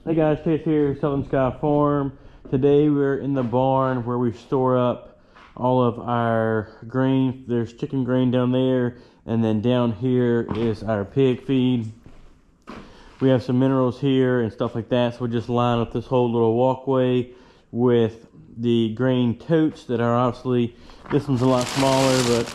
Hey guys, Chase here, Southern Sky Farm. Today we're in the barn where we store up all of our grain. There's chicken grain down there, and then down here is our pig feed. We have some minerals here and stuff like that, so we'll just line up this whole little walkway with the grain totes that are obviously, this one's a lot smaller, but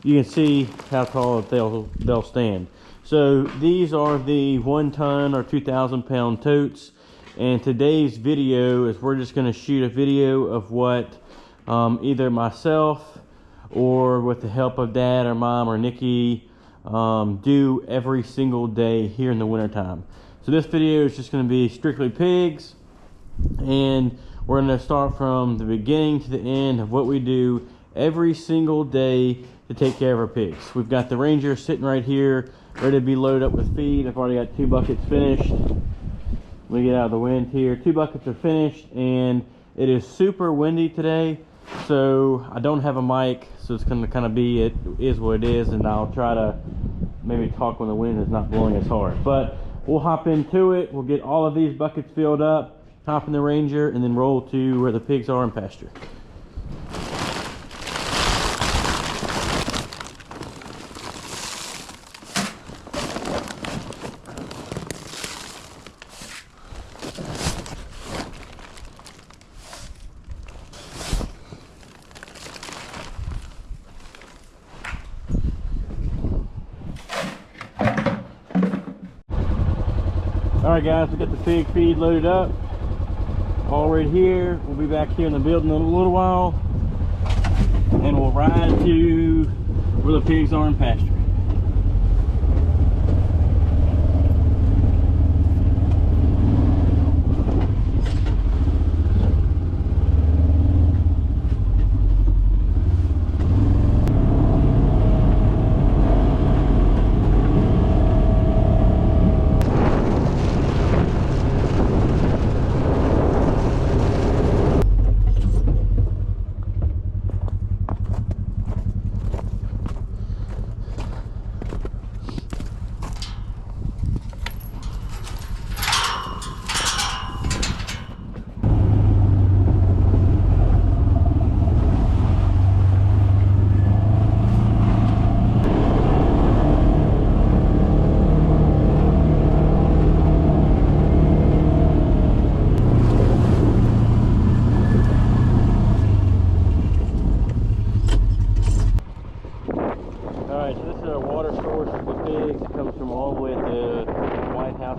you can see how tall they'll stand. So these are the 1 ton or 2,000 pound totes, and today's video is we're just going to shoot a video of what either myself or with the help of Dad or Mom or Nikki do every single day here in the wintertime. So this video is just going to be strictly pigs, and we're going to start from the beginning to the end of what we do every single day to take care of our pigs. We've got the Ranger sitting right here ready to be loaded up with feed. I've already got 2 buckets finished. Let me get out of the wind here. 2 buckets are finished, and it is super windy today, so I don't have a mic, so it's going to kind of be, it is what it is, and I'll try to maybe talk when the wind is not blowing as hard. But we'll hop into it. We'll get all of these buckets filled up, hop in the Ranger, and then roll to where the pigs are in pasture. Alright guys, we got the pig feed loaded up all right here. We'll be back here in the building in a little while, and we'll ride to where the pigs are in pasture.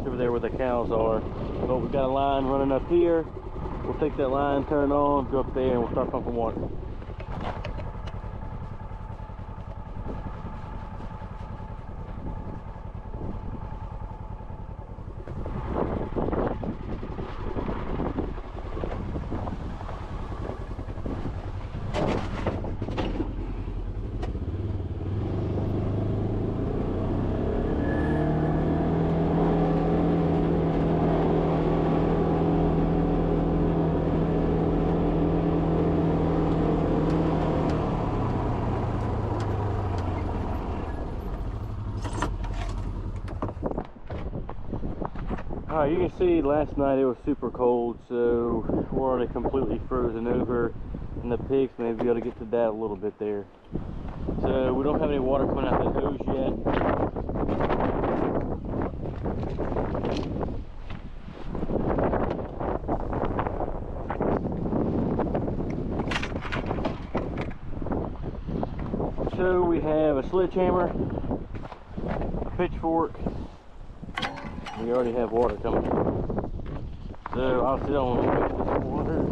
Over there where the cows are, but we've got a line running up here. We'll take that line, turn it on, go up there, and we'll start pumping water. Alright, you can see last night it was super cold, so we're already completely frozen over, and the pigs may be able to get to that a little bit there. So we don't have any water coming out of the hose yet. So we have a sledgehammer, a pitchfork. We already have water coming. So I'll sit on and mix this water.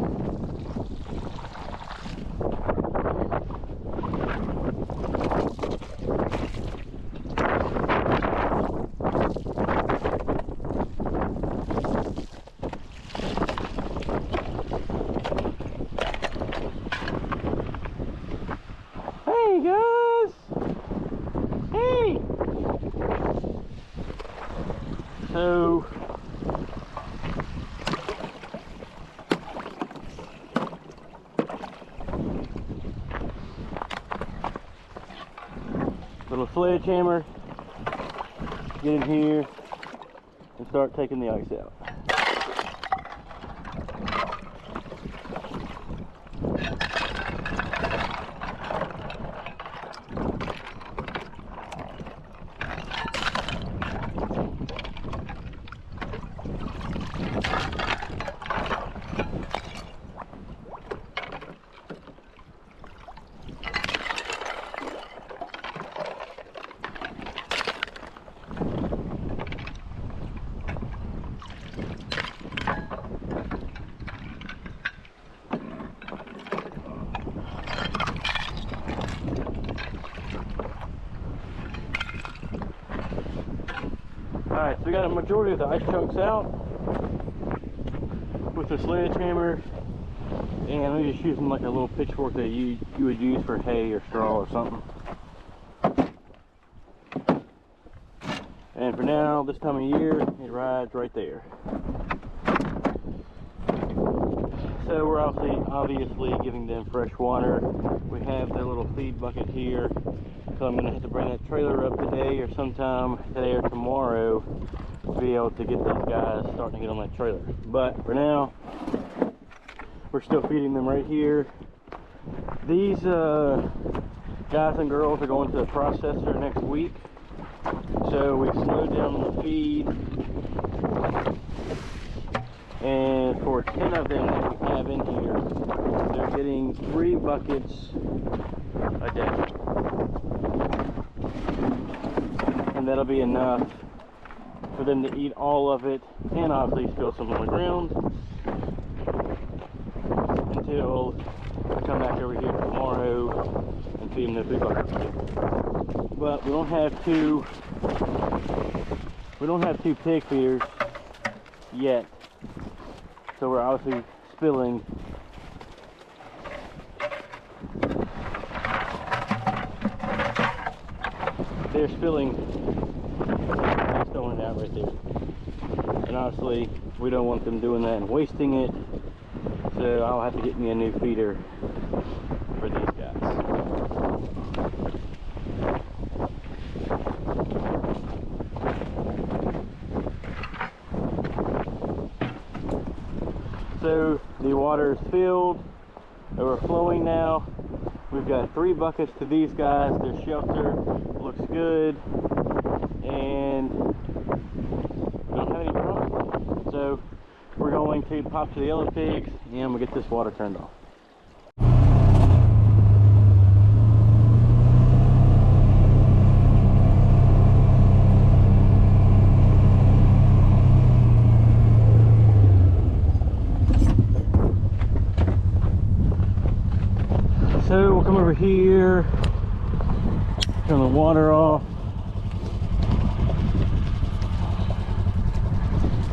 Hey guys! Hey! So little sledgehammer, get in here, and start taking the ice out. Alright, so we got a majority of the ice chunks out with the sledgehammer, and I'm just using like a little pitchfork that you would use for hay or straw or something. And for now, this time of year, it rides right there. So we're obviously giving them fresh water. We have their little feed bucket here. So I'm gonna have to bring that trailer up today or sometime today or tomorrow to be able to get those guys starting to get on that trailer. But for now, we're still feeding them right here. These guys and girls are going to the processor next week. So we slowed down the feed. And for 10 of them that we have in here, they're getting 3 buckets a day. And that'll be enough for them to eat all of it and obviously spill some on the ground until I come back over here tomorrow and feed them the 3 buckets again. But we don't have two pig feeders yet. So we're obviously spilling they're spilling and throwing it out right there. And obviously we don't want them doing that and wasting it. So I'll have to get me a new feeder for these guys. So the water is filled, overflowing now. We've got 3 buckets to these guys. Their shelter looks good, and we don't have any problems. So we're going to pop to the yellow pigs and we'll get this water turned off. So we'll come over here, turn the water off,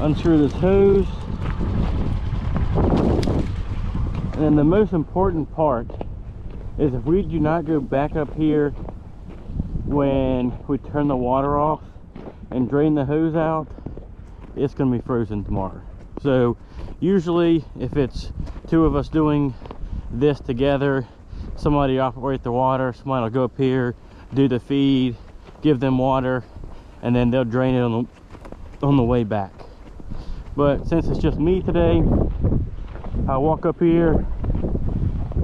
unscrew this hose, and then the most important part is if we do not go back up here when we turn the water off and drain the hose out, it's going to be frozen tomorrow. So usually if it's 2 of us doing this together, somebody operate the water, somebody will go up here, do the feed, give them water, and then they'll drain it on the way back. But since it's just me today, I'll walk up here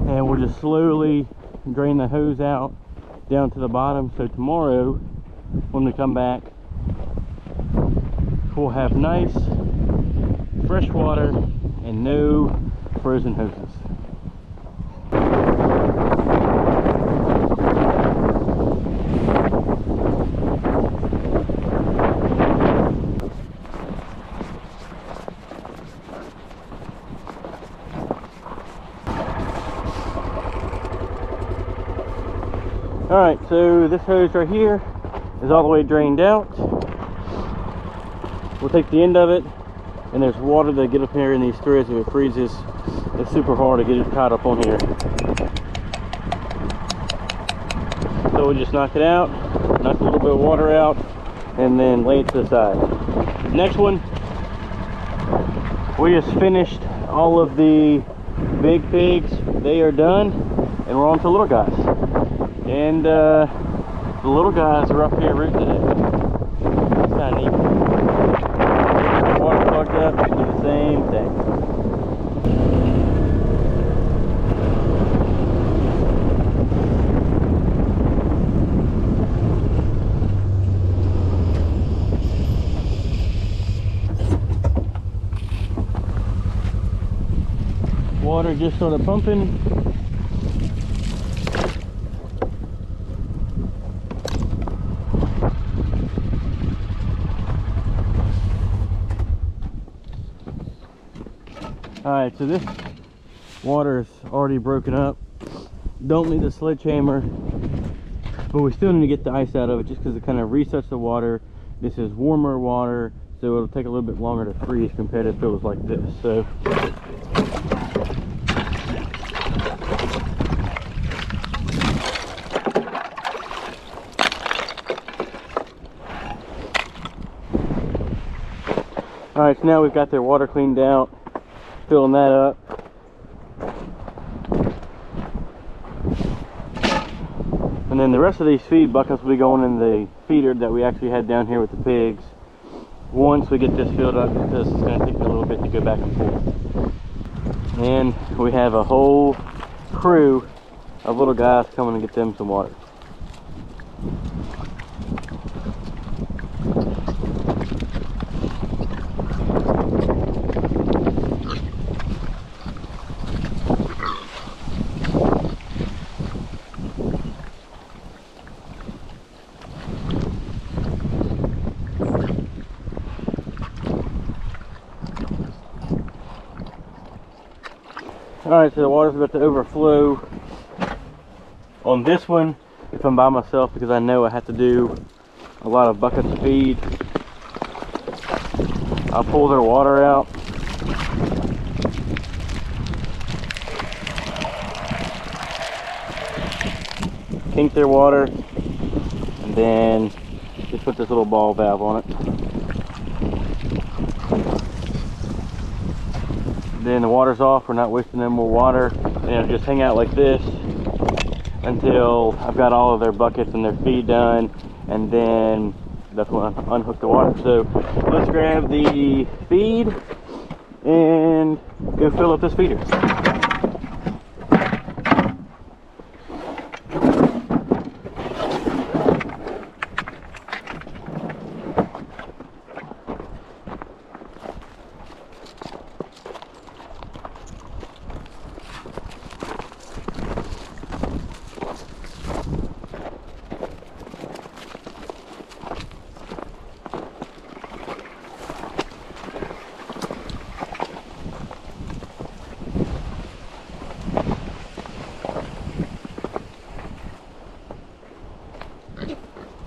and we'll just slowly drain the hose out down to the bottom. So tomorrow when we come back, we'll have nice fresh water and no frozen hoses. Alright, so this hose right here is all the way drained out. We'll take the end of it, and there's water that get up here in these threads. If it freezes, it's super hard to get it tied up on here. So we'll just knock it out, knock a little bit of water out, and then lay it to the side. Next one, we just finished all of the big pigs. They are done, and we're on to the little guys. And the little guys are up here rooting today. It's kind of neat. water just started pumping. Alright, so this water is already broken up. Don't need a sledgehammer, but we still need to get the ice out of it just because it kind of resets the water. This is warmer water, so it'll take a little bit longer to freeze compared to if it was like this. So alright, so now we've got their water cleaned out, filling that up. And then the rest of these feed buckets will be going in the feeder that we actually had down here with the pigs once we get this filled up, because it's going to take me a little bit to go back and forth. And we have a whole crew of little guys coming to get them some water. Alright, so the water's about to overflow on this one if I'm by myself, because I know I have to do a lot of buckets of feed. I'll pull their water out. Kink their water, and then just put this little ball valve on it. Then the water's off, we're not wasting any more water, and it'll just hang out like this until I've got all of their buckets and their feed done, and then that's when I unhook the water. So let's grab the feed and go fill up this feeder.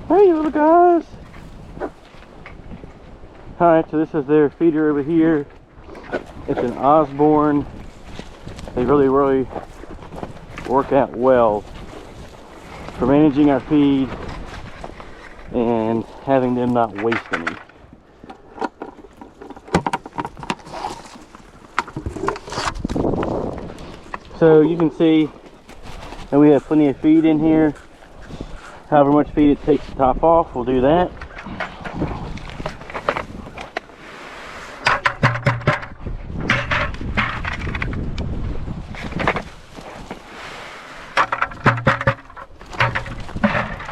Hey, little guys! Alright, so this is their feeder over here. It's an Osborne. They really work out well for managing our feed and having them not waste any. So you can see that we have plenty of feed in here. However much feed it takes to top off, we'll do that.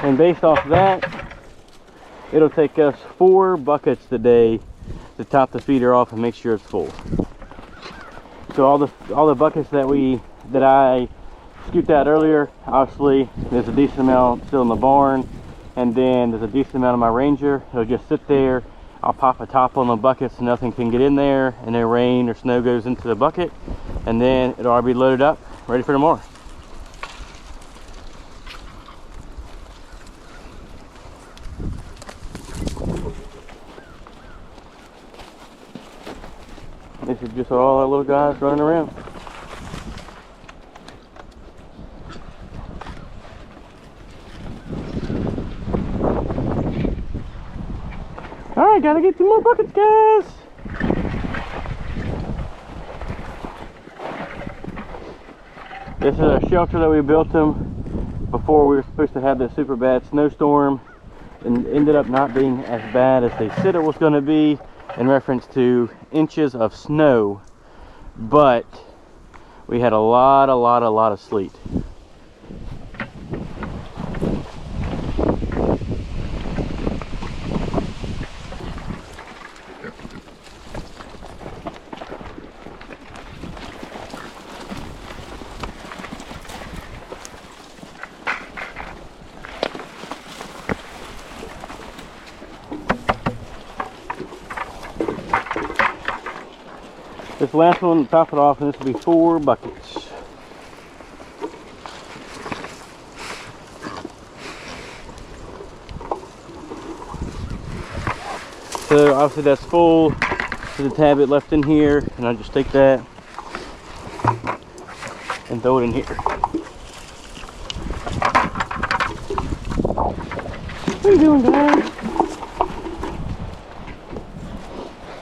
And based off that, it'll take us 4 buckets today to top the feeder off and make sure it's full. So all the buckets that I scooped out earlier, obviously there's a decent amount still in the barn, and then there's a decent amount of my Ranger. It'll just sit there. I'll pop a top on the bucket so nothing can get in there, and then rain or snow goes into the bucket, and then it'll already be loaded up, ready for tomorrow. This is just all our little guys running around. Alright, gotta get 2 more buckets, guys! This is a shelter that we built them before we were supposed to have this super bad snowstorm, and ended up not being as bad as they said it was going to be in reference to inches of snow, but we had a lot of sleet. This last one, top it off, and this will be 4 buckets. So obviously that's full. There's a tad bit left in here, and I just take that and throw it in here. What are you doing, guys?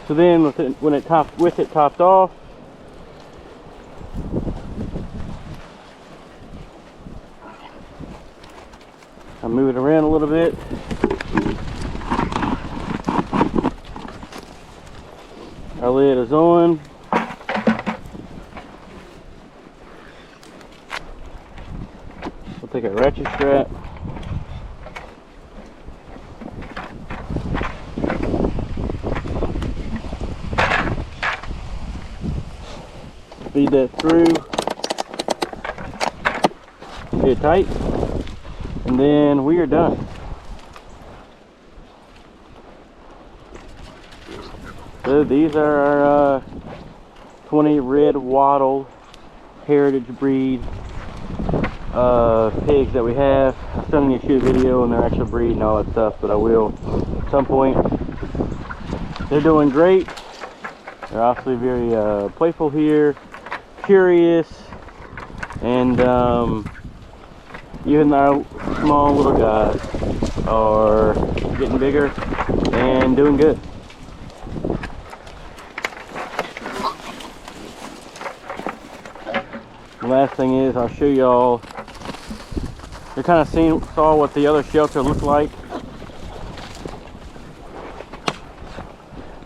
So then, with it topped off, I move it around a little bit. Our lid is on. We'll take a ratchet strap. Feed that through. Get it tight. And then we are done. So these are our 20 red Wattle heritage breed pigs that we have. I still need to shoot a video on their actual breed and all that stuff, but I will at some point. They're doing great. They're obviously very playful here, curious, and even our small little guys are getting bigger and doing good. The last thing is, I'll show y'all. You kind of saw what the other shelter looked like.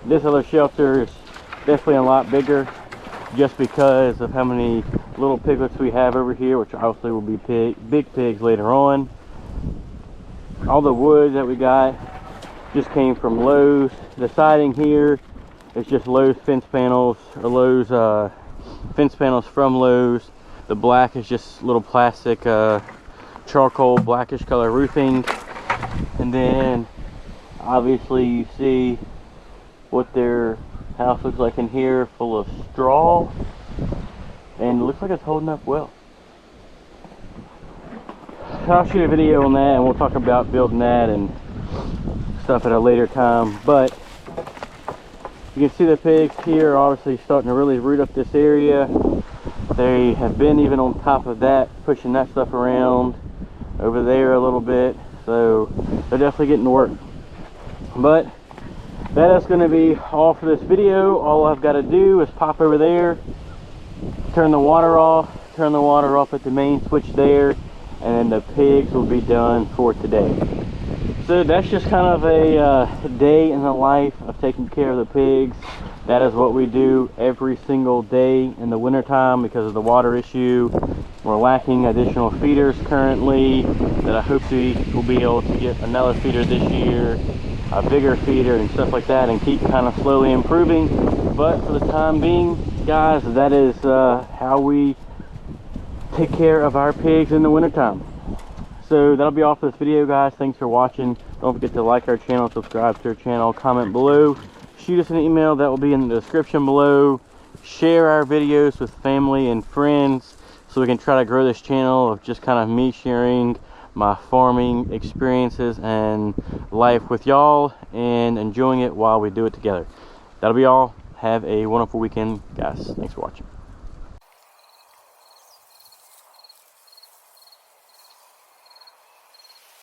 This other shelter is definitely a lot bigger, just because of how many little piglets we have over here, which obviously will be big pigs later on. All the wood that we got just came from Lowe's. The siding here is just Lowe's fence panels, or Lowe's fence panels from Lowe's. The black is just little plastic charcoal blackish color roofing. And then obviously you see what their house looks like in here, full of straw, and it looks like it's holding up well. I'll shoot a video on that, and we'll talk about building that and stuff at a later time. But you can see the pigs here are obviously starting to really root up this area. They have been even on top of that, pushing that stuff around over there a little bit, so they're definitely getting to work. But that is going to be all for this video. All I've got to do is pop over there, turn the water off at the main switch there, and then the pigs will be done for today. So that's just kind of a day in the life of taking care of the pigs. That is what we do every single day in the wintertime because of the water issue. We're lacking additional feeders currently, that I hope we will be able to get another feeder this year, a bigger feeder and stuff like that, and keep kind of slowly improving. But for the time being, guys, that is how we take care of our pigs in the wintertime. So that'll be all for this video, guys. Thanks for watching. Don't forget to like our channel, subscribe to our channel, comment below, shoot us an email that will be in the description below. Share our videos with family and friends so we can try to grow this channel of just kind of me sharing my farming experiences and life with y'all and enjoying it while we do it together. That'll be all. Have a wonderful weekend, guys. Thanks for watching.